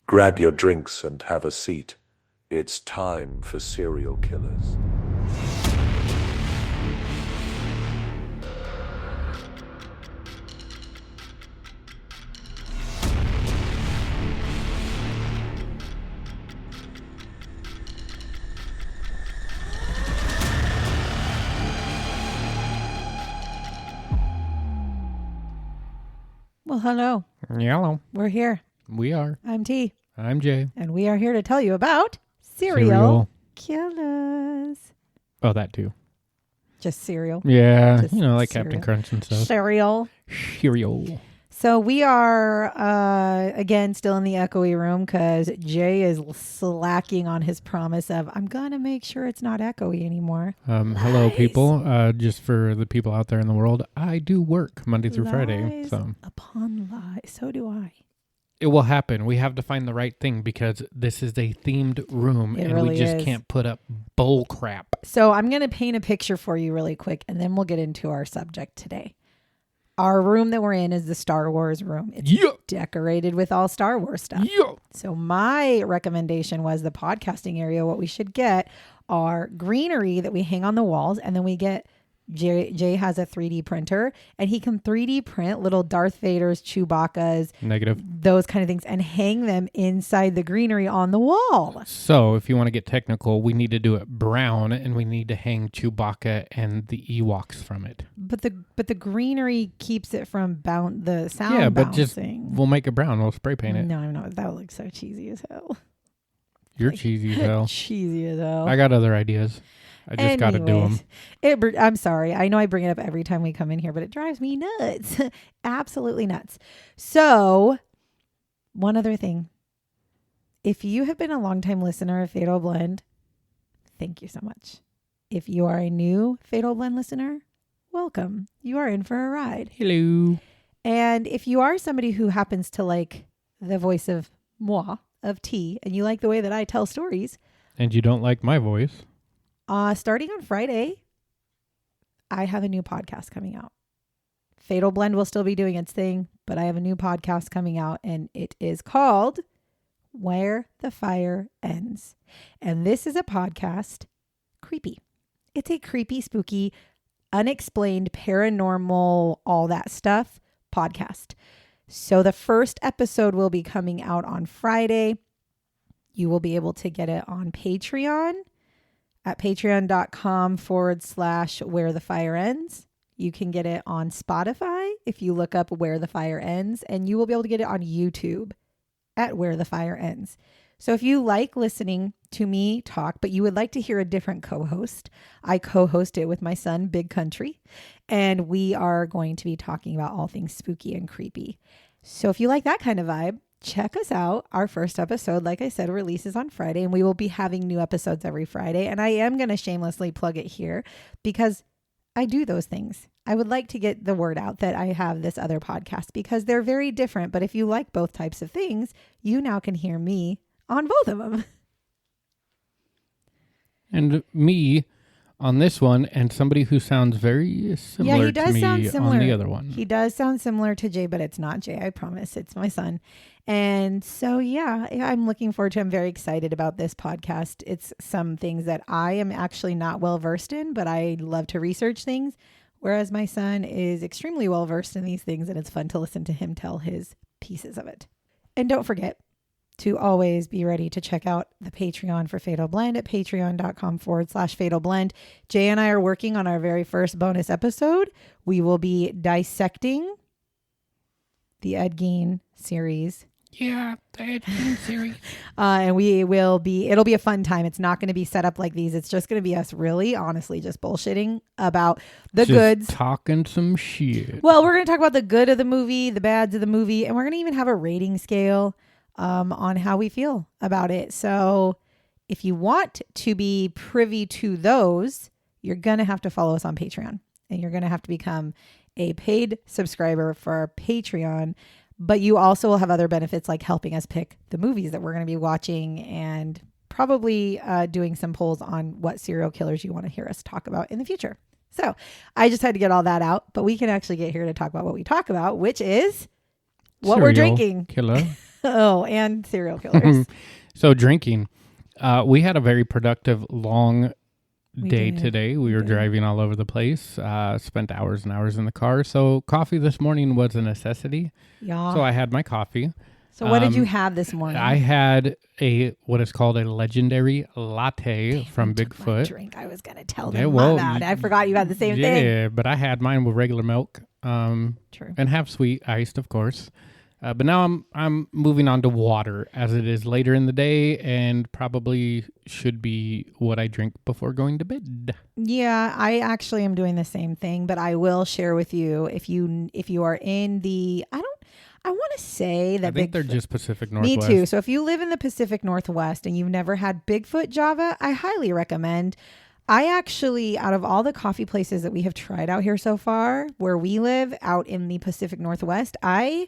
Grab your drinks and have a seat. It's time for serial killers. Well, hello. Hello. We're here. We are. I'm T. I'm Jay. And we are here to tell you about serial killers. Oh, that too. Just cereal. Yeah. Just like cereal. Captain Crunch and stuff. Cereal. Cereal. So we are, again, still in the echoey room because Jay is slacking on his promise of, I'm going to make sure it's not echoey anymore. Hello, people. Just for the people out there in the world, I do work Monday through Friday. So upon lies. So do I. it will happen. We have to find the right thing because this is a themed room and really we just is. can't put up bull crap. So I'm going to paint a picture for you really quick and then we'll get into our subject today. Our room that we're in is the Star Wars room. It's decorated with all Star Wars stuff. Yeah. So my recommendation was the podcasting area. What we should get are greenery that we hang on the walls. And then we get, Jay has a 3D printer and he can 3D print little Darth Vader's, Chewbacca's, Negative. those kind of things and hang them inside the greenery on the wall. So if you want to get technical, we need to do it brown and we need to hang Chewbacca and the Ewoks from it. But the greenery keeps it from the sound Yeah, but bouncing. we'll make it brown. We'll spray paint it. No, that looks so cheesy as hell. You're cheesy as hell. Cheesy as hell. I got other ideas. I just got to do them. I'm sorry. I know I bring it up every time we come in here, but it drives me nuts. Absolutely nuts. So, one other thing. If you have been a longtime listener of Fatal Blend, thank you so much. If you are a new Fatal Blend listener, welcome. You are in for a ride. Hello. And if you are somebody who happens to like the voice of moi, of T, and you like the way that I tell stories. And you don't like my voice. Starting on Friday, I have a new podcast coming out. Fatal Blend will still be doing its thing, but I have a new podcast coming out and it is called Where the Fire Ends. And this is a podcast, creepy. It's a creepy, spooky, unexplained, paranormal, all that stuff podcast. So the first episode will be coming out on Friday. You will be able to get it on Patreon at patreon.com/where the fire ends. You can get it on Spotify if you look up Where the Fire Ends, and you will be able to get it on YouTube at Where the Fire Ends. So if you like listening to me talk, but you would like to hear a different co-host, I co-host it with my son, Big Country, and we are going to be talking about all things spooky and creepy. So if you like that kind of vibe, check us out. Our first episode, like I said, releases on Friday, and we will be having new episodes every Friday. And I am going to shamelessly plug it here because I do those things. I would like to get the word out that I have this other podcast because they're very different. But if you like both types of things, you now can hear me on both of them. And me on this one, and somebody who sounds very similar to me on the other one. He does sound similar to Jay, but it's not Jay. I promise. It's my son. And so, yeah, I'm looking forward to it. I'm very excited about this podcast. It's some things that I am actually not well versed in, but I love to research things. Whereas my son is extremely well versed in these things, and it's fun to listen to him tell his pieces of it. And don't forget to always be ready to check out the Patreon for Fatal Blend at patreon.com/Fatal Blend. Jay and I are working on our very first bonus episode. We will be dissecting the Ed Gein series. Yeah, the Ed Gein series. And it'll be a fun time. It's not going to be set up like these. It's just going to be us really, honestly, just bullshitting about the goods. Talking some shit. Well, we're going to talk about the good of the movie, the bads of the movie, and we're going to even have a rating scale on how we feel about it. So if you want to be privy to those, you're going to have to follow us on Patreon and you're going to have to become a paid subscriber for our Patreon. But you also will have other benefits like helping us pick the movies that we're going to be watching and probably doing some polls on what serial killers you want to hear us talk about in the future. So I just had to get all that out, but we can actually get here to talk about what we talk about, which is what we're drinking. Killer. Oh, and serial killers. So drinking. We had a very productive, long day today. We were driving all over the place, spent hours and hours in the car. So coffee this morning was a necessity. Yeah. So I had my coffee. So what did you have this morning? I had what is called a legendary latte from Bigfoot. My drink. I was going to tell them about it. I forgot you had the same thing. Yeah, but I had mine with regular milk. True. And half sweet, iced, of course. But now I'm moving on to water, as it is later in the day and probably should be what I drink before going to bed. Yeah, I actually am doing the same thing, but I will share with you if you are in the I want to say that I think they're just Pacific Northwest. Me too. So if you live in the Pacific Northwest and you've never had Bigfoot Java, I highly recommend. I actually, out of all the coffee places that we have tried out here so far, where we live out in the Pacific Northwest, I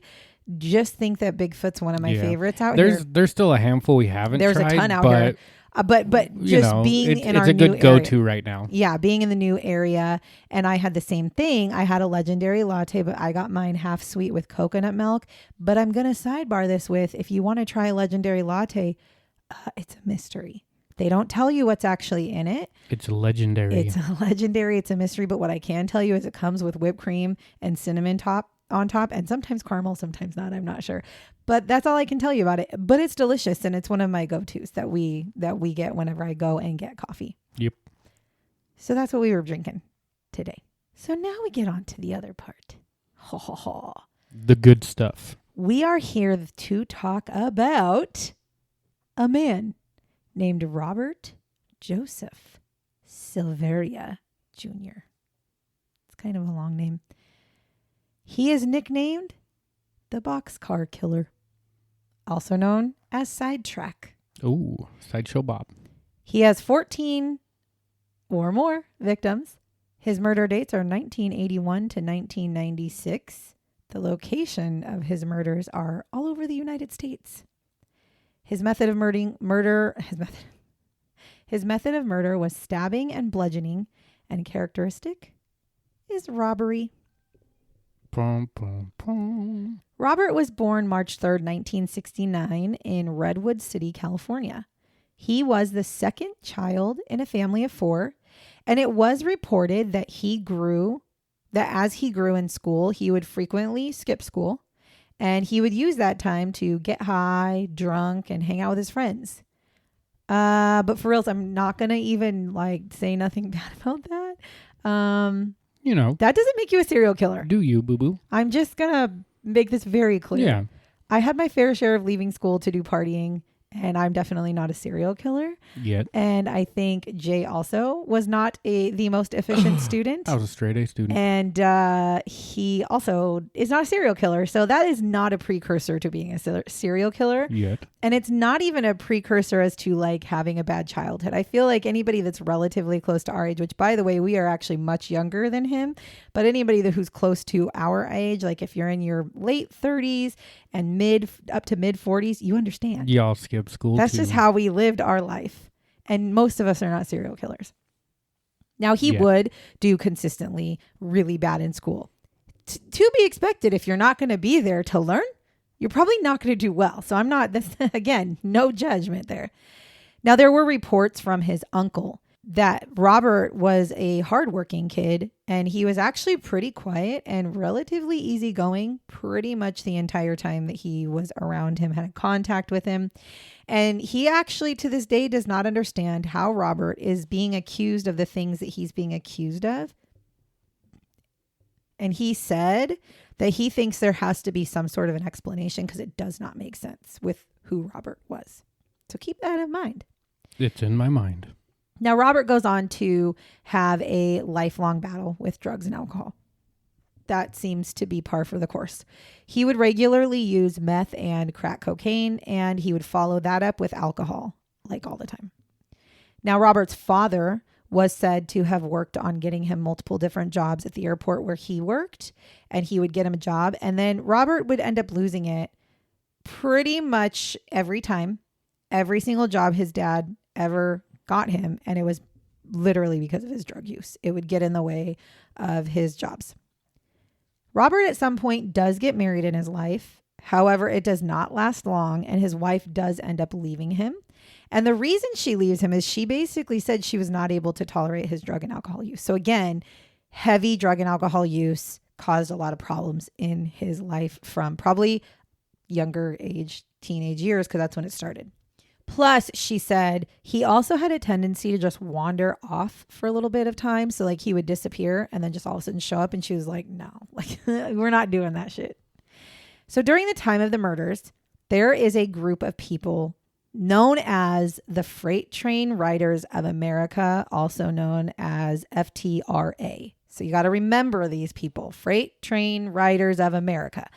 just think that Bigfoot's one of my favorites out here. There's still a handful we haven't tried. There's a ton out here. But just being in our new area. It's a good go-to right now. Yeah, being in the new area. And I had the same thing. I had a legendary latte, but I got mine half sweet with coconut milk. But I'm going to sidebar this with, if you want to try a legendary latte, it's a mystery. They don't tell you what's actually in it. It's legendary. It's a legendary. It's a mystery. But what I can tell you is it comes with whipped cream and cinnamon on top, and sometimes caramel, sometimes not. I'm not sure. But that's all I can tell you about it. But it's delicious, and it's one of my go-tos that we get whenever I go and get coffee. Yep. So that's what we were drinking today. So now we get on to the other part. The good stuff. We are here to talk about a man named Robert Joseph Silveria Jr. It's kind of a long name. He is nicknamed the Boxcar Killer, also known as Sidetrack. Ooh, Sideshow Bob. He has 14 or more victims. His murder dates are 1981 to 1996. The location of his murders are all over the United States. His method of murder was stabbing and bludgeoning, and characteristic is robbery. Pum, pum, pum. Robert was born March 3rd, 1969 in Redwood City, California. He was the second child in a family of 4, and it was reported that as he grew in school, he would frequently skip school, and he would use that time to get high, drunk, and hang out with his friends. But for reals, I'm not going to even say nothing bad about that. That doesn't make you a serial killer. Do you, boo-boo? I'm just going to make this very clear. Yeah. I had my fair share of leaving school to do partying, and I'm definitely not a serial killer. Yet. And I think Jay also was not the most efficient student. I was a straight A student. And he also is not a serial killer. So that is not a precursor to being a serial killer. Yet. And it's not even a precursor as to having a bad childhood. I feel like anybody that's relatively close to our age, which by the way, we are actually much younger than him, but anybody who's close to our age, if you're in your late 30s and up to mid 40s, you understand. Y'all skip school. That's just how we lived our life. And most of us are not serial killers. Now, he would do consistently really bad in school. To be expected, if you're not going to be there to learn, you're probably not going to do well. So I'm not, again, no judgment there. Now, there were reports from his uncle that Robert was a hardworking kid, and he was actually pretty quiet and relatively easygoing pretty much the entire time that he was around him, had contact with him. And he actually, to this day, does not understand how Robert is being accused of the things that he's being accused of. And he said that he thinks there has to be some sort of an explanation because it does not make sense with who Robert was. So keep that in mind. It's in my mind. Now, Robert goes on to have a lifelong battle with drugs and alcohol. That seems to be par for the course. He would regularly use meth and crack cocaine, and he would follow that up with alcohol, all the time. Now, Robert's father was said to have worked on getting him multiple different jobs at the airport where he worked, and he would get him a job. And then Robert would end up losing it pretty much every time, every single job his dad ever got him. And it was literally because of his drug use. It would get in the way of his jobs. Robert at some point does get married in his life, However, it does not last long, and his wife does end up leaving him. And the reason she leaves him is she basically said she was not able to tolerate his drug and alcohol use. So again, heavy drug and alcohol use caused a lot of problems in his life from probably younger age, teenage years, because that's when it started. Plus, she said he also had a tendency to just wander off for a little bit of time. So like he would disappear and then just all of a sudden show up, and she was like, no, like we're not doing that shit. So during the time of the murders, there is a group of people known as the Freight Train Riders of America, also known as FTRA. So you got to remember these people, Freight Train Riders of America.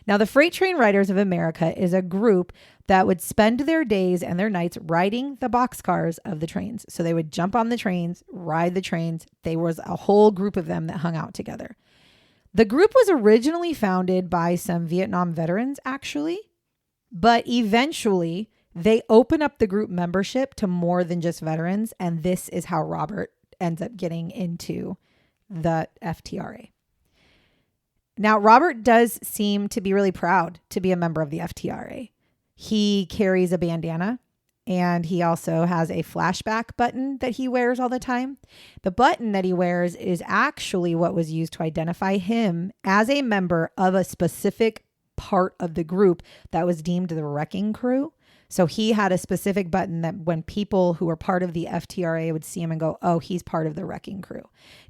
Now, the Freight Train Riders of America is a group that would spend their days and their nights riding the boxcars of the trains. So they would jump on the trains, ride the trains. There was a whole group of them that hung out together. The group was originally founded by some Vietnam veterans, actually, but eventually they open up the group membership to more than just veterans. And this is how Robert ends up getting into the FTRA. Now, Robert does seem to be really proud to be a member of the FTRA. He carries a bandana, and he also has a flashback button that he wears all the time. The button that he wears is actually what was used to identify him as a member of a specific part of the group that was deemed the wrecking crew. So he had a specific button that when people who were part of the FTRA would see him and go, oh, he's part of the wrecking crew.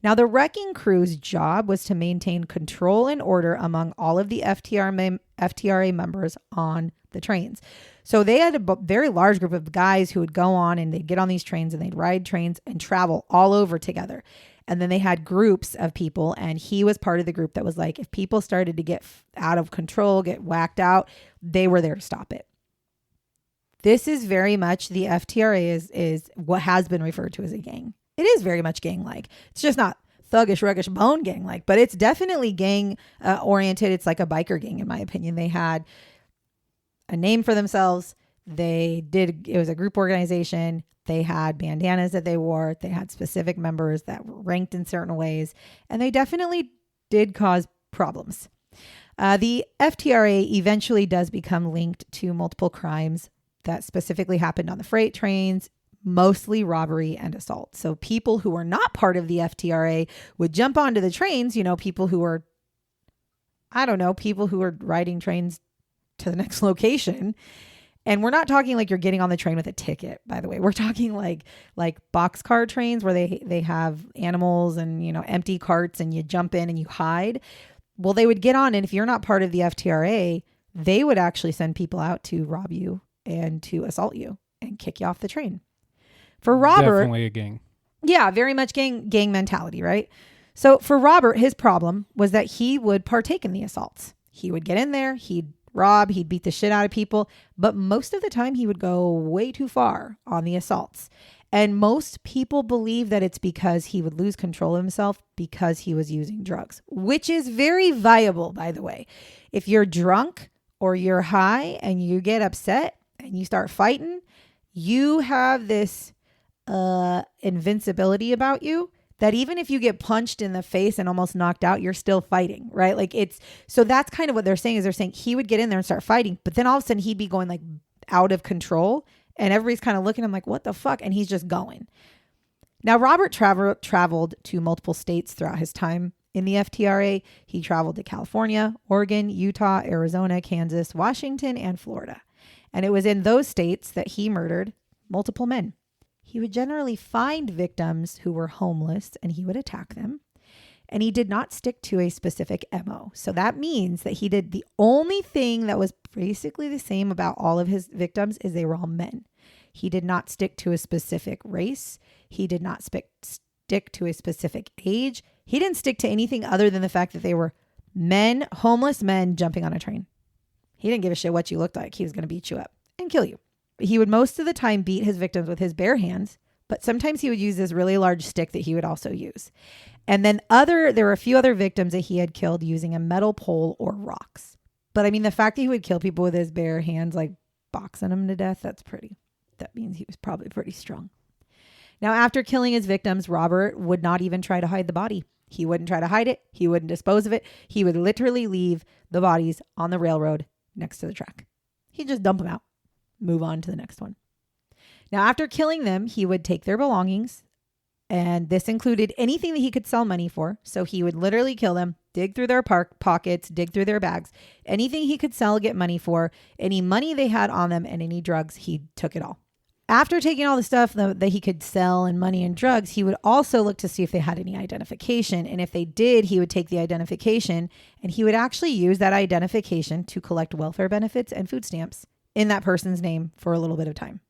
Now, the wrecking crew's job was to maintain control and order among all of the FTRA members on the trains. So they had a very large group of guys who would go on and they'd get on these trains and they'd ride trains and travel all over together. And then they had groups of people, and he was part of the group that was like, if people started to get out of control, get whacked out, they were there to stop it. This is very much the FTRA is what has been referred to as a gang. It is very much gang-like. It's just not thuggish, ruggish, bone gang-like, but it's definitely gang oriented. It's like a biker gang, in my opinion. They had a name for themselves. It was a group organization. They had bandanas that they wore. They had specific members that were ranked in certain ways, and they definitely did cause problems. The FTRA eventually does become linked to multiple crimes that specifically happened on the freight trains, mostly robbery and assault. So people who were not part of the FTRA would jump onto the trains, people who were riding trains to the next location. And we're not talking like you're getting on the train with a ticket, by the way. We're talking like boxcar trains where they have animals and, empty carts, and you jump in and you hide. Well, they would get on, and if you're not part of the FTRA, they would actually send people out to rob you and to assault you and kick you off the train. For Robert, definitely a gang. Yeah, very much gang mentality, right? So for Robert, his problem was that he would partake in the assaults. He would get in there, he'd rob, he'd beat the shit out of people, but most of the time he would go way too far on the assaults. And most people believe that it's because he would lose control of himself because he was using drugs, which is very viable, by the way. If you're drunk or you're high and you get upset and you start fighting, you have this invincibility about you that even if you get punched in the face and almost knocked out, you're still fighting, right? So that's kind of what they're saying he would get in there and start fighting, but then all of a sudden he'd be going like out of control, and everybody's kind of looking at him like, what the fuck? And he's just going. Now, Robert traveled to multiple states throughout his time in the FTRA. He traveled to California, Oregon, Utah, Arizona, Kansas, Washington, and Florida. And it was in those states that he murdered multiple men. He would generally find victims who were homeless and he would attack them. And he did not stick to a specific MO. So that means that he did the only thing that was basically the same about all of his victims is they were all men. He did not stick to a specific race. He did not stick to a specific age. He didn't stick to anything other than the fact that they were men, homeless men jumping on a train. He didn't give a shit what you looked like. He was going to beat you up and kill you. He would most of the time beat his victims with his bare hands, but sometimes he would use this really large stick that he would also use. And then there were a few other victims that he had killed using a metal pole or rocks. But I mean, the fact that he would kill people with his bare hands, like boxing them to death, that means he was probably pretty strong. Now, after killing his victims, Robert would not even try to hide the body. He wouldn't try to hide it. He wouldn't dispose of it. He would literally leave the bodies on the railroad next to the track. He'd just dump them out, move on to the next one. Now, after killing them, he would take their belongings, and this included anything that he could sell money for. So he would literally kill them, dig through their pockets, dig through their bags, anything he could sell, get money for, any money they had on them, and any drugs, he took it all. After taking all the stuff that he could sell and money and drugs, he would also look to see if they had any identification. And if they did, he would take the identification and he would actually use that identification to collect welfare benefits and food stamps in that person's name for a little bit of time.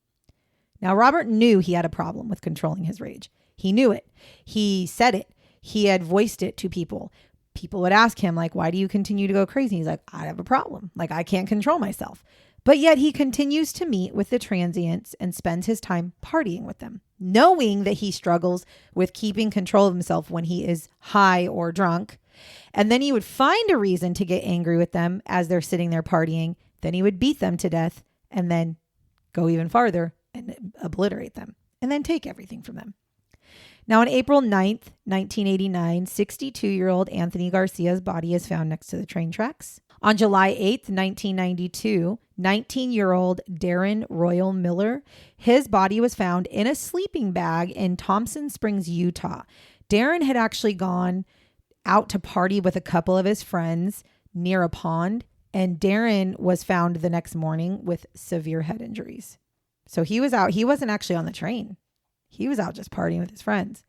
Now, Robert knew he had a problem with controlling his rage. He knew it. He said it. He had voiced it to people. People would ask him, like, why do you continue to go crazy? He's like, I have a problem. Like, I can't control myself. But yet he continues to meet with the transients and spends his time partying with them, knowing that he struggles with keeping control of himself when he is high or drunk. And then he would find a reason to get angry with them as they're sitting there partying. Then he would beat them to death and then go even farther and obliterate them and then take everything from them. Now, on April 9th, 1989, 62-year-old Anthony Garcia's body is found next to the train tracks. On July 8th, 1992, 19-year-old Darren Royal Miller, his body was found in a sleeping bag in Thompson Springs, Utah. Darren had actually gone out to party with a couple of his friends near a pond, and Darren was found the next morning with severe head injuries. So he was out. He wasn't actually on the train. He was out just partying with his friends.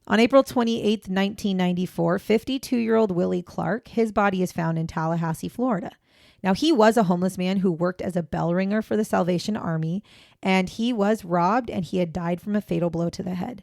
On April 28th, 1994, 52-year-old Willie Clark, his body is found in Tallahassee, Florida. Now, he was a homeless man who worked as a bell ringer for the Salvation Army, and he was robbed and he had died from a fatal blow to the head.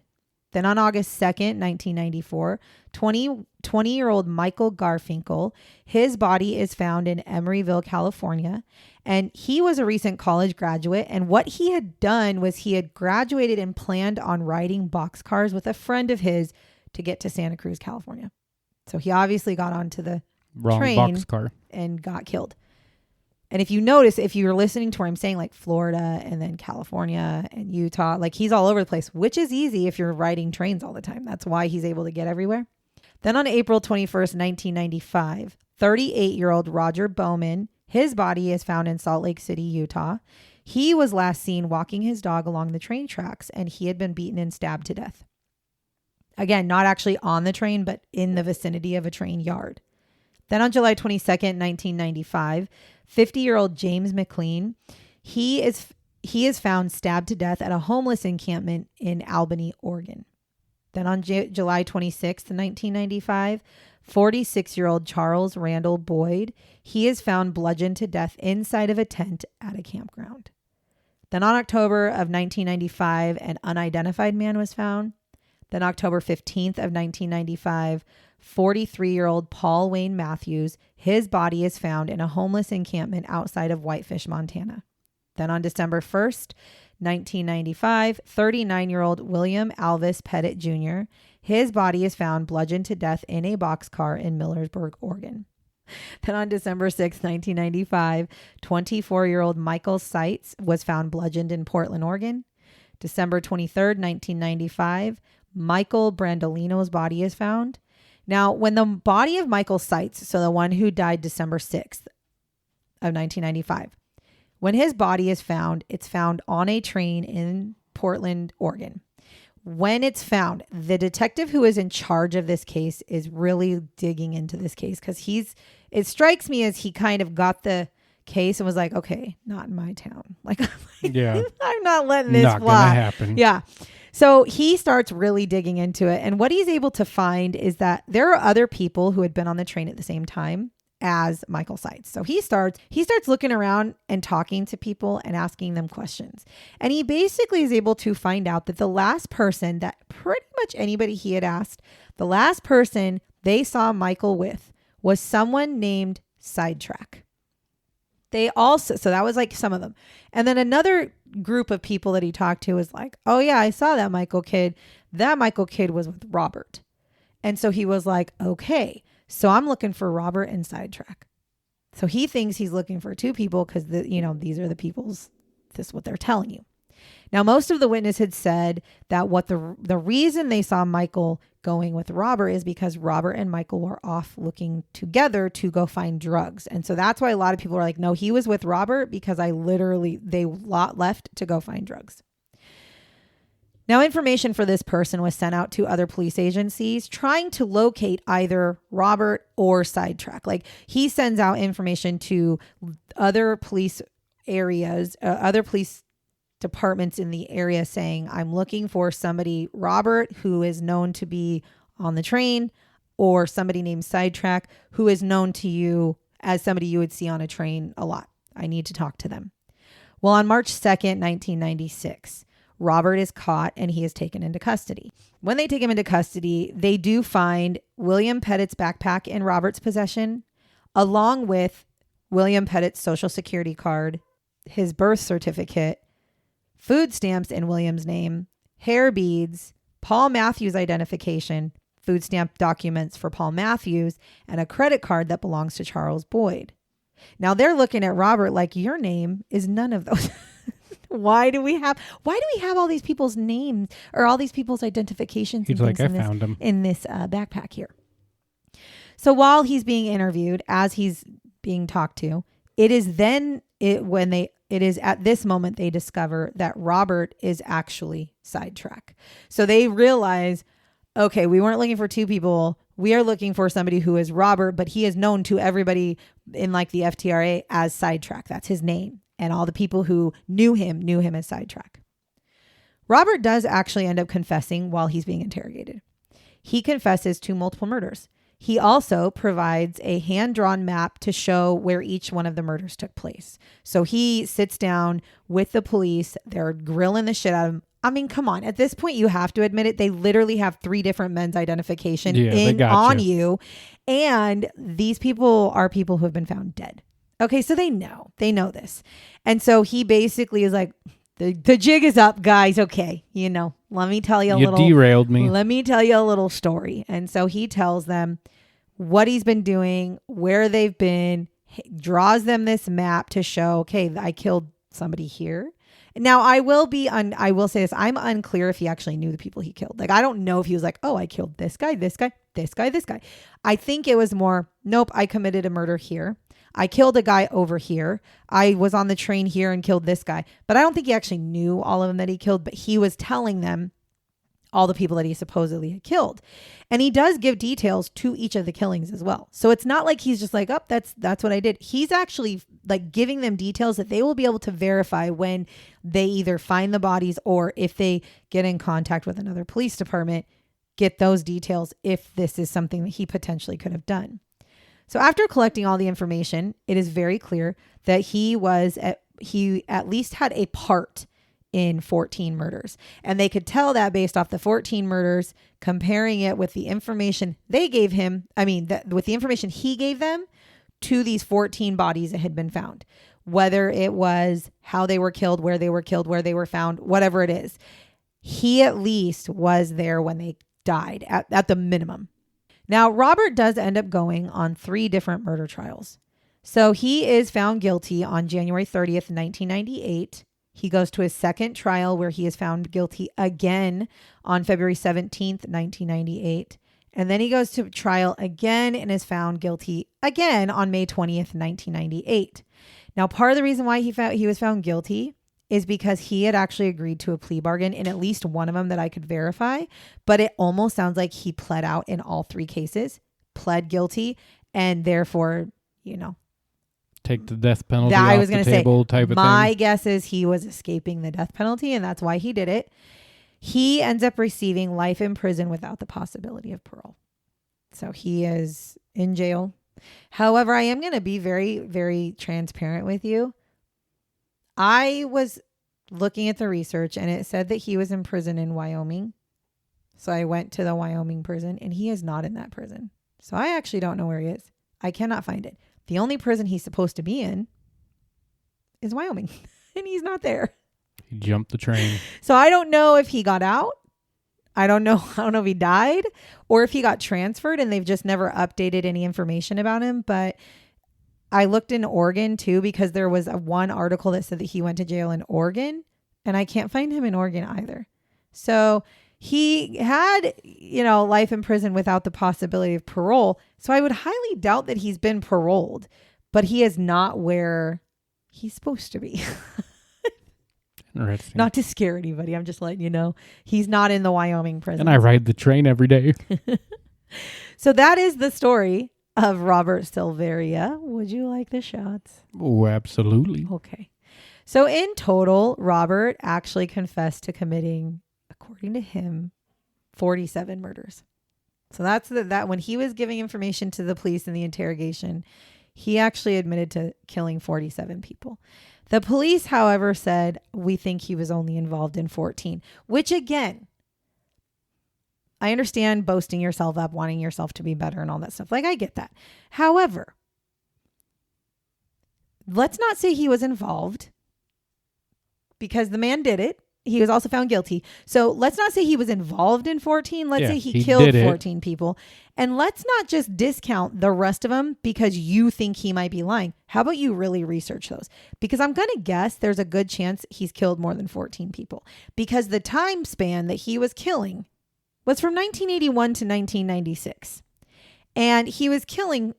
Then on August 2nd, 1994, 20-year-old Michael Garfinkel, his body is found in Emeryville, California. And he was a recent college graduate. And what he had done was he had graduated and planned on riding boxcars with a friend of his to get to Santa Cruz, California. So he obviously got onto the Wrong train boxcar and got killed. And if you notice, if you're listening to where I'm saying like Florida and then California and Utah, like he's all over the place, which is easy if you're riding trains all the time. That's why he's able to get everywhere. Then on April 21st, 1995, 38-year-old Roger Bowman, his body is found in Salt Lake City, Utah. He was last seen walking his dog along the train tracks and he had been beaten and stabbed to death. Again, not actually on the train, but in the vicinity of a train yard. Then on July 22nd, 1995, 50-year-old James McLean, he is found stabbed to death at a homeless encampment in Albany, Oregon. Then on July 26th, 1995, 46-year-old Charles Randall Boyd, he is found bludgeoned to death inside of a tent at a campground. Then on October of 1995, an unidentified man was found. Then October 15th of 1995, 43-year-old Paul Wayne Matthews, his body is found in a homeless encampment outside of Whitefish, Montana. Then on December 1st, 1995, 39-year-old William Alvis Pettit Jr., his body is found bludgeoned to death in a boxcar in Millersburg, Oregon. Then on December 6th, 1995, 24-year-old Michael Seitz was found bludgeoned in Portland, Oregon. December 23rd, 1995, Michael Brandolino's body is found. Now, when the body of Michael Seitz, so the one who died December 6th of 1995, when his body is found, it's found on a train in Portland, Oregon. When it's found, the detective who is in charge of this case is really digging into this case because it strikes me as he kind of got the case and was like, okay, not in my town. Like, Yeah. I'm not letting this Not fly. gonna happen. Yeah. So he starts really digging into it. And what he's able to find is that there are other people who had been on the train at the same time as Michael Seitz. So he starts looking around and talking to people and asking them questions. And he basically is able to find out that the last person that pretty much anybody he had asked, the last person they saw Michael with was someone named Sidetrack. So that was like some of them. And then another group of people that he talked to was like, oh yeah, I saw that Michael kid. That Michael kid was with Robert. And so he was like, okay, so I'm looking for Robert and Sidetrack. So he thinks he's looking for two people because these are the people's, this is what they're telling you. Now, most of the witnesses had said that what the reason they saw Michael going with Robert is because Robert and Michael were off looking together to go find drugs. And so that's why a lot of people are like, no, he was with Robert because they left to go find drugs. Now, information for this person was sent out to other police agencies trying to locate either Robert or Sidetrack. Like, he sends out information to other police areas, other police departments in the area saying, I'm looking for somebody, Robert, who is known to be on the train, or somebody named Sidetrack, who is known to you as somebody you would see on a train a lot. I need to talk to them. Well, on March 2nd, 1996, Robert is caught and he is taken into custody. When they take him into custody, they do find William Pettit's backpack in Robert's possession, along with William Pettit's social security card, his birth certificate, food stamps in William's name, hair beads, Paul Matthews' identification, food stamp documents for Paul Matthews, and a credit card that belongs to Charles Boyd. Now they're looking at Robert like, your name is none of those. Why do we have all these people's names or all these people's identifications? He's like, I found them in this backpack here. So while he's being interviewed, as he's being talked to, it is at this moment they discover that Robert is actually Sidetrack. So they realize, okay, we weren't looking for two people. We are looking for somebody who is Robert, but he is known to everybody in like the FTRA as Sidetrack. That's his name. And all the people who knew him as Sidetrack. Robert does actually end up confessing while he's being interrogated. He confesses to multiple murders. He also provides a hand-drawn map to show where each one of the murders took place. So he sits down with the police. They're grilling the shit out of him. I mean, come on. At this point, you have to admit it. They literally have 3 different men's identification on you. And these people are people who have been found dead. Okay, so they know this. And so he basically is like, the jig is up, guys. Okay, let me tell you You derailed me. Let me tell you a little story. And so he tells them what he's been doing, where they've been, draws them this map to show, okay, I killed somebody here. Now, I will say this. I'm unclear if he actually knew the people he killed. Like, I don't know if he was like, oh, I killed this guy, this guy, this guy, this guy. I think it was more, nope, I committed a murder here. I killed a guy over here. I was on the train here and killed this guy. But I don't think he actually knew all of them that he killed, but he was telling them all the people that he supposedly had killed. And he does give details to each of the killings as well. So it's not like he's just like, oh, that's what I did. He's actually like giving them details that they will be able to verify when they either find the bodies or if they get in contact with another police department, get those details if this is something that he potentially could have done. So after collecting all the information, it is very clear that he at least had a part in 14 murders. And they could tell that based off the 14 murders, comparing it with the information they gave him. With the information he gave them to these 14 bodies that had been found, whether it was how they were killed, where they were found, whatever it is. He at least was there when they died at the minimum. Now, Robert does end up going on 3 different murder trials. So he is found guilty on January 30th, 1998. He goes to his second trial where he is found guilty again on February 17th, 1998. And then he goes to trial again and is found guilty again on May 20th, 1998. Now, part of the reason why he was found guilty is because he had actually agreed to a plea bargain in at least one of them that I could verify. But it almost sounds like he pled out in all 3 cases, pled guilty, and therefore, take the death penalty off the table type of thing. My guess is he was escaping the death penalty, and that's why he did it. He ends up receiving life in prison without the possibility of parole. So he is in jail. However, I am going to be very, very transparent with you. I was looking at the research and it said that he was in prison in Wyoming. So I went to the Wyoming prison and he is not in that prison. So I actually don't know where he is. I cannot find it. The only prison he's supposed to be in is Wyoming and he's not there. He jumped the train. So I don't know if he got out. I don't know if he died or if he got transferred and they've just never updated any information about him. But I looked in Oregon too, because there was one article that said that he went to jail in Oregon. And I can't find him in Oregon either. So he had, life in prison without the possibility of parole. So I would highly doubt that he's been paroled, but he is not where he's supposed to be. Interesting. Not to scare anybody. I'm just letting you know. He's not in the Wyoming prison. And I ride the train every day. So that is the story of Robert Silveria. Would you like the shots? Oh, absolutely. Okay. So in total, Robert actually confessed to committing, according to him, 47 murders. So that's that when he was giving information to the police in the interrogation, he actually admitted to killing 47 people. The police, however, said, we think he was only involved in 14, which again, I understand boasting yourself up, wanting yourself to be better and all that stuff. Like, I get that. However, let's not say he was involved because the man did it. He was also found guilty. So let's not say he was involved in 14. Let's say he killed 14 people. And let's not just discount the rest of them because you think he might be lying. How about you really research those? Because I'm going to guess there's a good chance he's killed more than 14 people. Because the time span that he was killing was from 1981 to 1996. And he was killing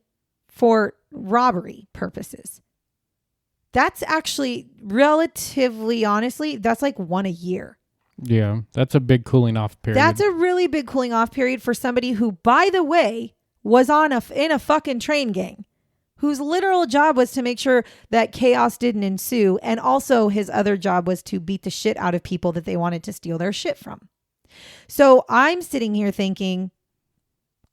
for robbery purposes. That's actually relatively, honestly, that's like one a year. Yeah, that's a big cooling off period. That's a really big cooling off period for somebody who, by the way, was in a fucking train gang, whose literal job was to make sure that chaos didn't ensue. And also his other job was to beat the shit out of people that they wanted to steal their shit from. So I'm sitting here thinking,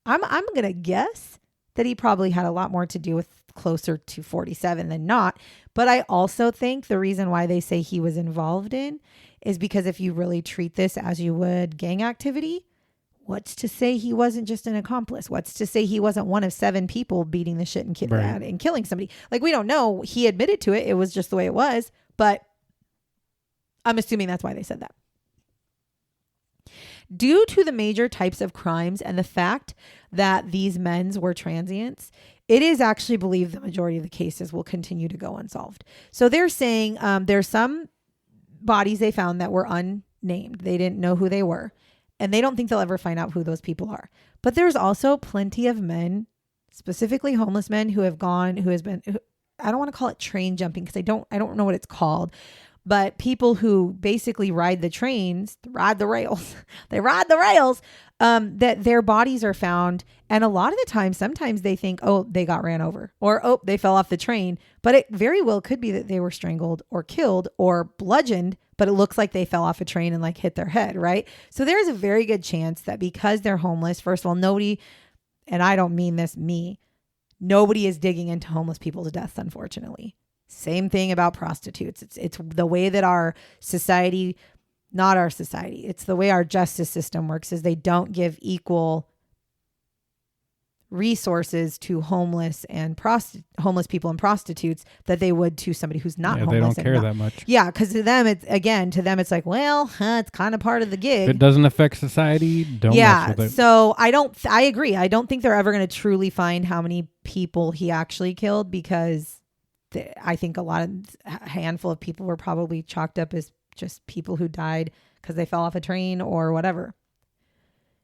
I'm going to guess that he probably had a lot more to do with closer to 47 than not. But I also think the reason why they say he was involved in is because if you really treat this as you would gang activity, what's to say he wasn't just an accomplice? What's to say he wasn't one of 7 people beating the shit and killing somebody? Like, we don't know. He admitted to it. It was just the way it was. But I'm assuming that's why they said that. Due to the major types of crimes and the fact that these men were transients, it is actually believed the majority of the cases will continue to go unsolved. So they're saying there's some bodies they found that were unnamed. They didn't know who they were. And they don't think they'll ever find out who those people are. But there's also plenty of men, specifically homeless men, who have gone, I don't want to call it train jumping because I don't know what it's called. But people who basically ride the trains, ride the rails, that their bodies are found. And a lot of the time, sometimes they think, oh, they got ran over or, oh, they fell off the train. But it very well could be that they were strangled or killed or bludgeoned, but it looks like they fell off a train and like hit their head, right? So there's a very good chance that because they're homeless, first of all, nobody, and I don't mean this, nobody is digging into homeless people's deaths, unfortunately. Same thing about prostitutes. It's the way that our society, not our society, it's the way our justice system works is they don't give equal resources to homeless people and prostitutes that they would to somebody who's not homeless. They don't care that much. Yeah, because to them it's like, well, it's kind of part of the gig. If it doesn't affect society, don't mess with it. So I agree. I don't think they're ever going to truly find how many people he actually killed because I think a handful of people were probably chalked up as just people who died because they fell off a train or whatever.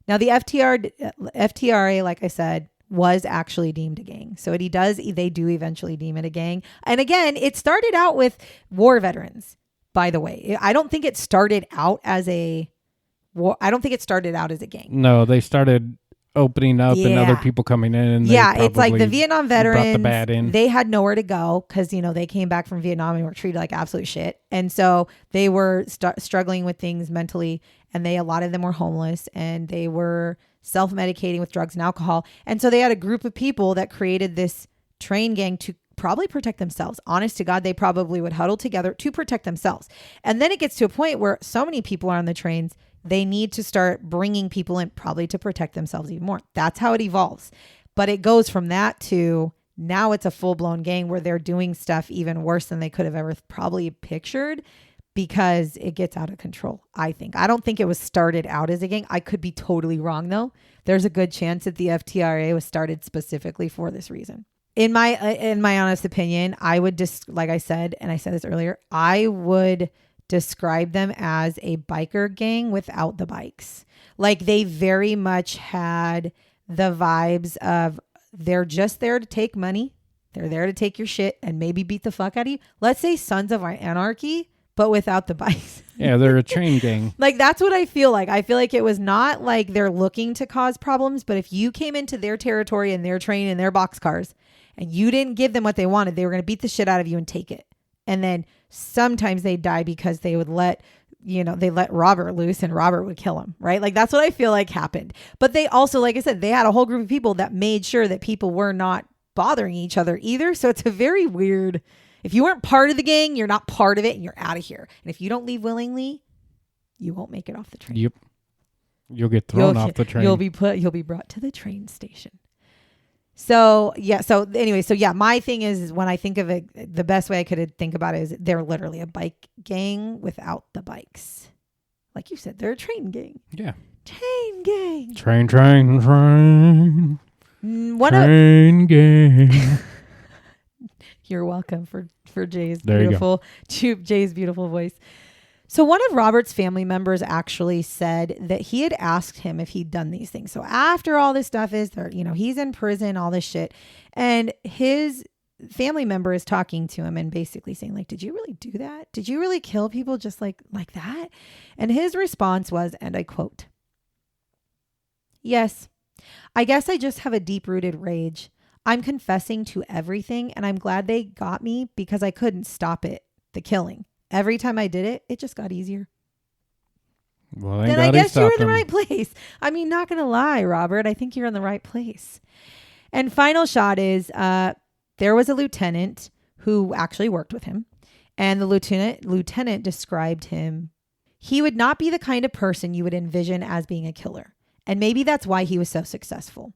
Now, the FTRA, like I said, was actually deemed a gang. So they do eventually deem it a gang. And again, it started out with war veterans, by the way. I don't think it started out as a gang. No, they started opening up and other people coming in. And it's like the Vietnam veterans, the bad in. They had nowhere to go because, they came back from Vietnam and were treated like absolute shit. And so they were struggling with things mentally, and a lot of them were homeless, and they were self-medicating with drugs and alcohol. And so they had a group of people that created this train gang to probably protect themselves. Honest to God, they probably would huddle together to protect themselves. And then it gets to a point where so many people are on the trains, they need to start bringing people in probably to protect themselves even more. That's how it evolves. But it goes from that to now it's a full-blown gang where they're doing stuff even worse than they could have ever probably pictured because it gets out of control, I think. I don't think it was started out as a gang. I could be totally wrong, though. There's a good chance that the FTRA was started specifically for this reason. In my honest opinion, I would just, like I said, and I said this earlier, I would described them as a biker gang without the bikes. Like they very much had the vibes of they're just there to take money. They're there to take your shit and maybe beat the fuck out of you. Let's say Sons of Anarchy, but without the bikes. Yeah, they're a train gang. Like that's what I feel like. I feel like it was not like they're looking to cause problems, but if you came into their territory and their train and their boxcars and you didn't give them what they wanted, they were going to beat the shit out of you and take it. And then sometimes they die because they would let Robert loose and Robert would kill him, right? Like that's what I feel like happened. But they also, like I said, they had a whole group of people that made sure that people were not bothering each other either. So it's a very weird, if you weren't part of the gang, you're not part of it and you're out of here. And if you don't leave willingly, you won't make it off the train. Yep. You'll get thrown off the train. You'll be brought to the train station. So my thing is when I think of it, the best way I could think about it is they're literally a bike gang without the bikes. Like you said, they're a train gang. Yeah. Train gang. Train. Train gang. You're welcome for Jay's Jay's beautiful voice. So one of Robert's family members actually said that he had asked him if he'd done these things. So after all this stuff is there, he's in prison, all this shit. And his family member is talking to him and basically saying like, did you really do that? Did you really kill people just like that? And his response was, and I quote, "Yes, I guess I just have a deep-rooted rage. I'm confessing to everything and I'm glad they got me because I couldn't stop it, the killing. Every time I did it, it just got easier." Well, then I guess you were in the right place. I mean, not going to lie, Robert. I think you're in the right place. And final shot is there was a lieutenant who actually worked with him. And the lieutenant described him. He would not be the kind of person you would envision as being a killer. And maybe that's why he was so successful.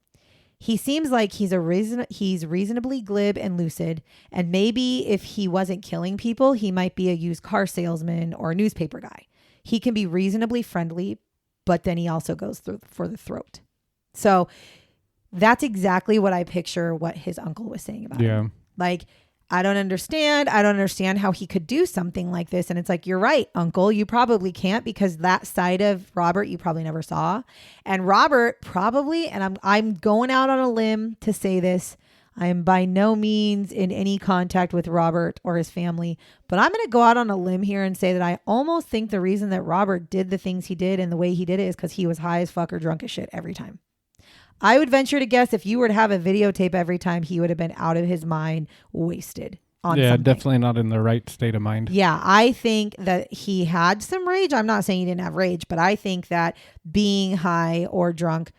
He seems like he's reasonably glib and lucid. And maybe if he wasn't killing people, he might be a used car salesman or a newspaper guy. He can be reasonably friendly, but then he also goes for the throat. So that's exactly what I picture what his uncle was saying about him. Like, I don't understand how he could do something like this. And it's like, you're right, uncle. You probably can't because that side of Robert you probably never saw. And Robert probably, and I'm going out on a limb to say this, I am by no means in any contact with Robert or his family, but I'm going to go out on a limb here and say that I almost think the reason that Robert did the things he did and the way he did it is because he was high as fuck or drunk as shit every time. I would venture to guess if you were to have a videotape every time, he would have been out of his mind, wasted on something. Definitely not in the right state of mind. Yeah, I think that he had some rage. I'm not saying he didn't have rage, but I think that being high or drunk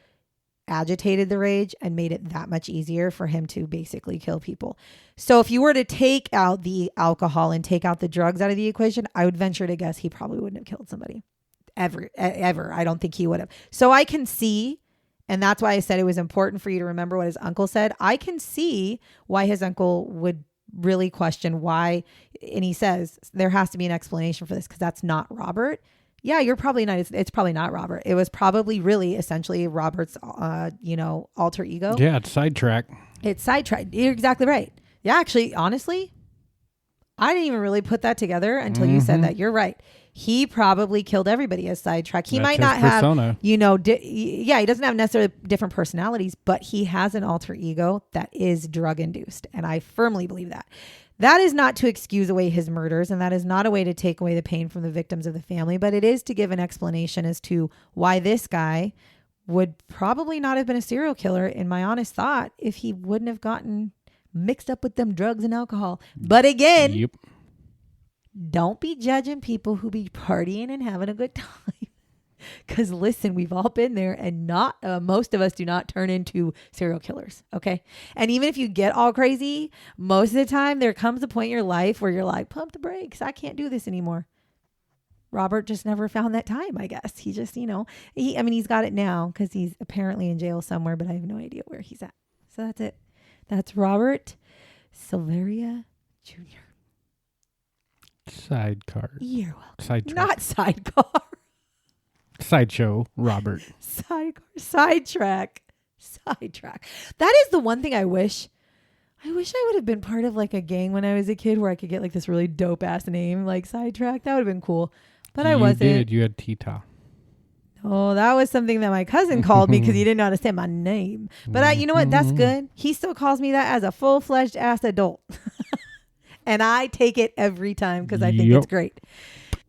agitated the rage and made it that much easier for him to basically kill people. So if you were to take out the alcohol and take out the drugs out of the equation, I would venture to guess he probably wouldn't have killed somebody ever. I don't think he would have. So I can see, and that's why I said it was important for you to remember what his uncle said. I can see why his uncle would really question why. And he says there has to be an explanation for this because that's not Robert. Yeah, you're probably not. It's probably not Robert. It was probably really essentially Robert's, alter ego. Yeah, it's sidetracked. It's sidetracked. You're exactly right. Yeah, actually, honestly, I didn't even really put that together until you said that. You're right. He probably killed everybody as sidetracked. He might not have, he doesn't have necessarily different personalities, but he has an alter ego that is drug induced. And I firmly believe that. That is not to excuse away his murders, and that is not a way to take away the pain from the victims of the family, but it is to give an explanation as to why this guy would probably not have been a serial killer, in my honest thought, if he wouldn't have gotten mixed up with them drugs and alcohol. But again, don't be judging people who be partying and having a good time. Because listen, we've all been there, and not most of us do not turn into serial killers. Okay. And even if you get all crazy, most of the time there comes a point in your life where you're like, pump the brakes. I can't do this anymore. Robert just never found that time, I guess. He just, he's got it now because he's apparently in jail somewhere, but I have no idea where he's at. So that's it. That's Robert Silveria Jr. Sidecar. You're welcome. Sidetrack. Not sidecar. Sideshow Robert. Sidecar. Sidetrack. That is the one thing I wish I wish I would have been part of like a gang when I was a kid where I could get like this really dope ass name, like Sidetrack. That would have been cool. But I wasn't. You did. You had Tita. Oh, that was something that my cousin called me because he didn't understand my name. But you know what? That's good. He still calls me that as a full-fledged ass adult. And I take it every time because I think it's great.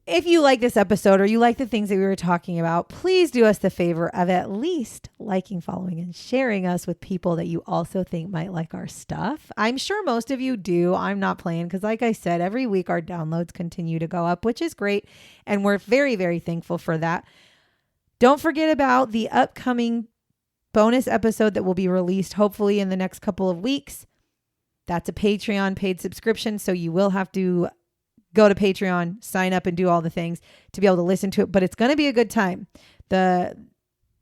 If you like this episode or you like the things that we were talking about, please do us the favor of at least liking, following, and sharing us with people that you also think might like our stuff. I'm sure most of you do. I'm not playing because like I said, every week our downloads continue to go up, which is great. And we're very, very thankful for that. Don't forget about the upcoming bonus episode that will be released hopefully in the next couple of weeks. That's a Patreon paid subscription, so you will have to go to Patreon, sign up, and do all the things to be able to listen to it. But it's going to be a good time. The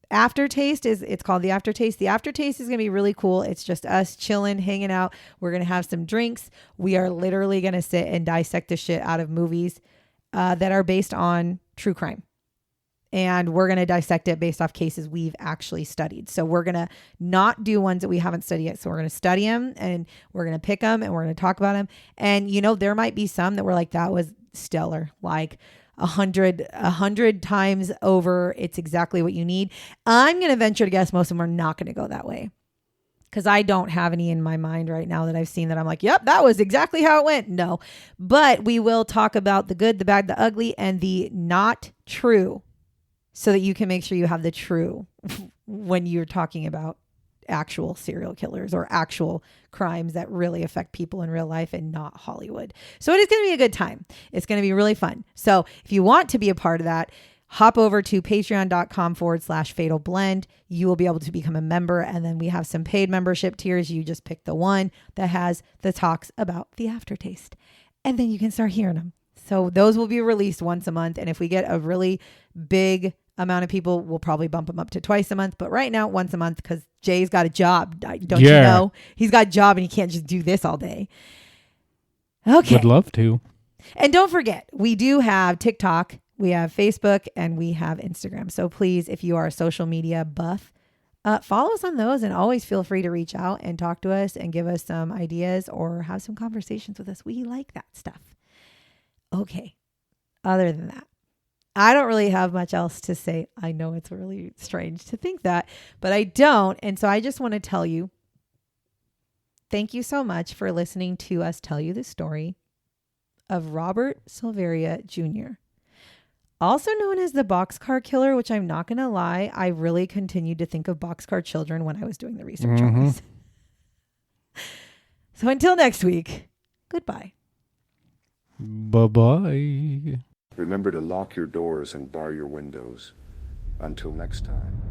aftertaste it's called the aftertaste. The aftertaste is going to be really cool. It's just us chilling, hanging out. We're going to have some drinks. We are literally going to sit and dissect the shit out of movies that are based on true crime. And we're going to dissect it based off cases we've actually studied. So we're going to not do ones that we haven't studied yet. So we're going to study them and we're going to pick them and we're going to talk about them. And, you know, there might be some that we're like, that was stellar. Like 100 times over. It's exactly what you need. I'm going to venture to guess most of them are not going to go that way. Because I don't have any in my mind right now that I've seen that I'm like, yep, that was exactly how it went. No. But we will talk about the good, the bad, the ugly, and the not true. So that you can make sure you have the true when you're talking about actual serial killers or actual crimes that really affect people in real life and not Hollywood. So it is going to be a good time. It's going to be really fun. So if you want to be a part of that, hop over to patreon.com/fatal blend. You will be able to become a member. And then we have some paid membership tiers. You just pick the one that has the talks about the aftertaste. And then you can start hearing them. So those will be released once a month. And if we get a really big amount of people, we'll probably bump them up to twice a month. But right now, once a month, because Jay's got a job. Don't you know? He's got a job and he can't just do this all day. Okay. Would love to. And don't forget, we do have TikTok, we have Facebook, and we have Instagram. So please, if you are a social media buff, follow us on those and always feel free to reach out and talk to us and give us some ideas or have some conversations with us. We like that stuff. Okay. Other than that, I don't really have much else to say. I know it's really strange to think that, but I don't. And so I just want to tell you, thank you so much for listening to us tell you the story of Robert Silveria Jr., also known as the Boxcar Killer, which I'm not going to lie, I really continued to think of Boxcar Children when I was doing the research on this. So until next week, goodbye. Bye-bye. Remember to lock your doors and bar your windows. Until next time.